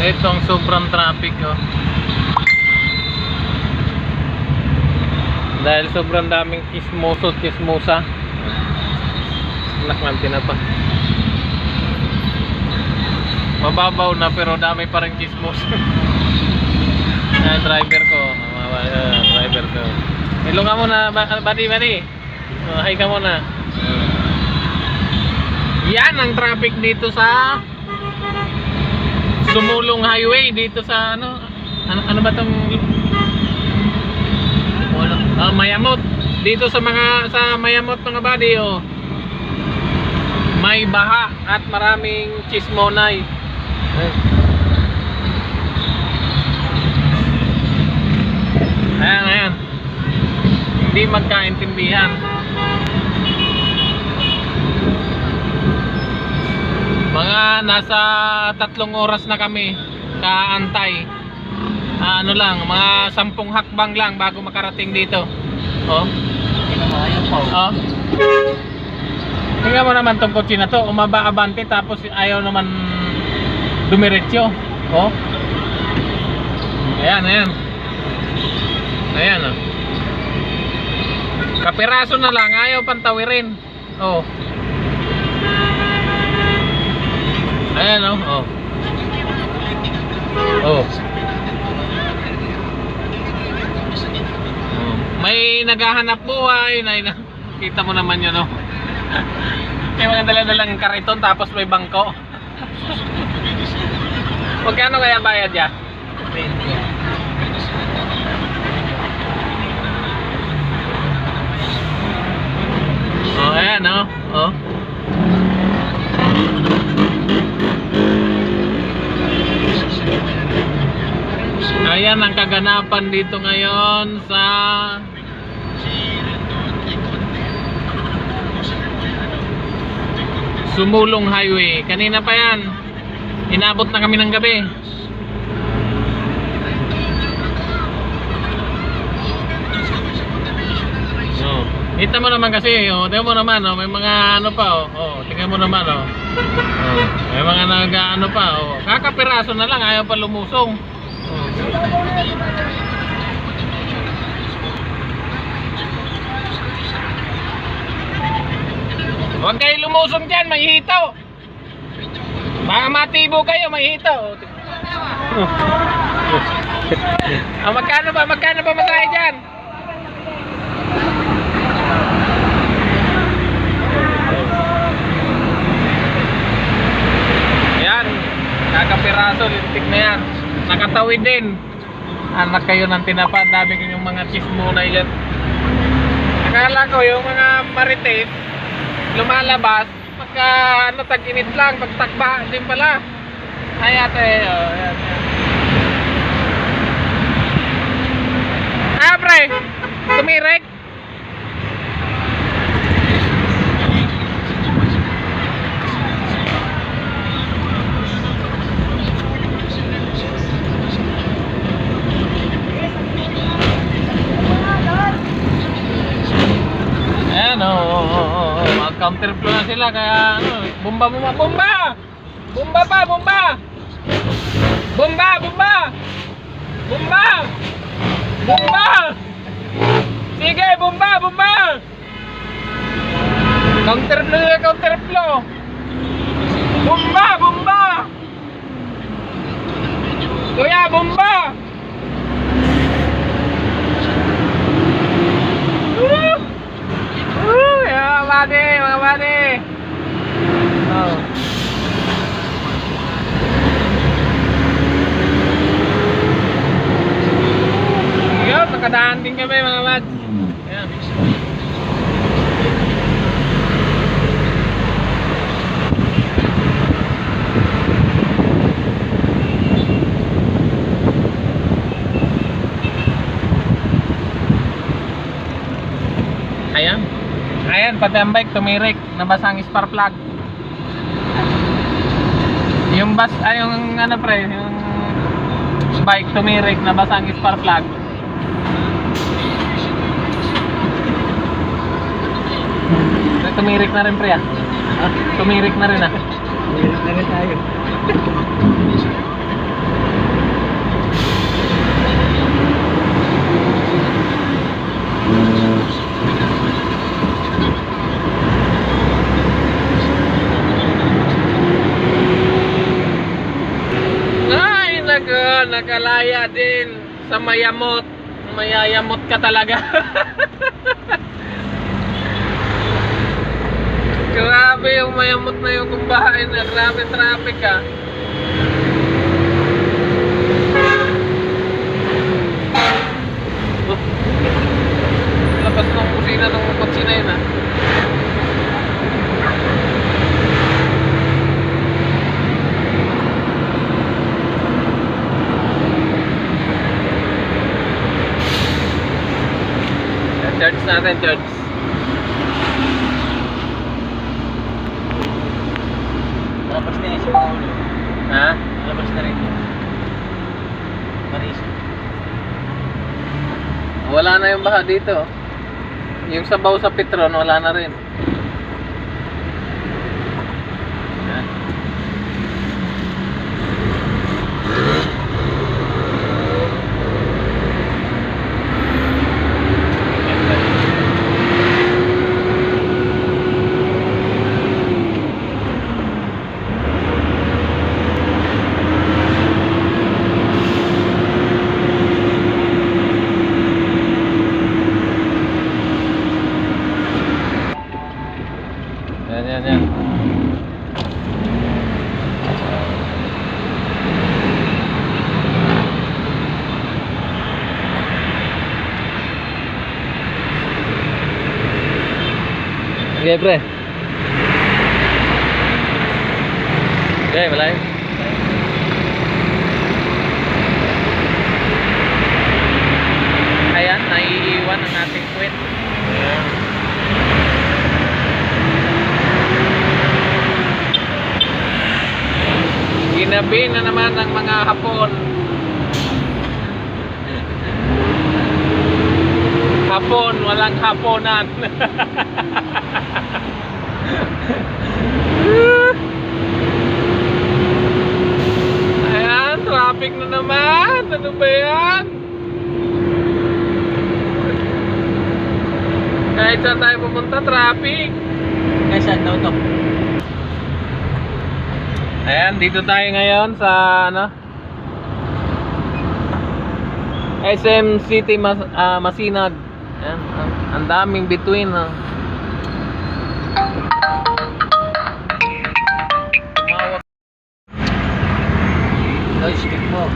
Itong sobrang traffic oh. Dahil sobrang daming kismoso at kismosa. Anak ng tinapa. Mababaw na pero dami pa rin kismos. Driver ko. Driver ko. Hello ka muna, buddy. Hi ka muna. Yan ang traffic dito sa Sumulong Highway dito sa ano ba tong Mayamot. Dito sa Mayamot mga buddy oh. May baha at maraming chismonay. Ayan. Hindi magkaintindihan. Mga nasa 3 oras na kami kaantay. Ano lang, mga 10 hakbang lang bago makarating dito. Oh. Oh. Tingnan mo naman tong kotse na to, umaba-abante tapos ayaw naman dumiretso. Oh. Ayan. Ayan oh. Kapiraso na lang, ayaw pantawirin. Oh. Ayan oh. Oh. Oh. May naghahanap buhay na kita mo naman yun oh. May mga dala-dalang kariton tapos may bangko. Magkano kaya bayad ya? 20. Oh, ayan oh. Oh. Ayan ang kaganapan dito ngayon sa Sumulong Highway. Kanina pa yan. Inabot na kami ng gabi. Oh. Kita mo naman kasi, oh, tingnan mo naman, oh, may mga ano pa, oh. Oh, tingnan mo naman, oh. Oh, may mga nag-ano pa, oh. Kakapiraso na lang, ayaw pa lumusong. Oh. Huwag kayo lumusong dyan, may hito. Baka matibo kayo, may hito. Magkano ba masahe dyan? Yan, kakapiraso, lintik na yan. Nakatawid din. Anak kayo ng tinapa, dami kayong mga chismonay dyan. Akala ko yung mga marites lumalabas pagka tag-init lang, pagtakba din pala. Ay ate, oh, yan. Pre, tumirek. Ayan counterflow na sila kaya bomba sige bomba counterflow bomba kuya bomba mga bade. Oh. Yun, nakadaan din kami mga bad. Ayan. Ayan, pati ang bike tumirik, nabasa ang spark plug. Yung bus, yung ano pre, yung bike tumirik, nabasa ang spark plug. Tumirik na rin pre ah. Tumirik na rin ah. Tumirik na rin tayo. nakalaya din sa mayamot. Mayayamot ka talaga. Grabe yung mayamot na yung kumbahain na. Grabe traffic ah. Labas ng kusina ng kotse na yun ah. Charge natin, charge. Labas na yun si Paulo. Ha? Labas na rin yun. Maris. Wala na yung baha dito. Yung sabaw sa Petron, wala na rin. Ha? Yan. Okay, pre. Okay, malay. Ayan, naiiwan ang ating puwet. Ginabi na naman ng mga Hapon. Hapon, walang Haponan. Ayan, traffic na naman. Ano ba yan? Kahit saan tayo pupunta, traffic. Kaya saan daw to? Ayan, dito tayo ngayon sa ano? SM City Masinag. Ayan, ang daming between. Ikaw, speak mo.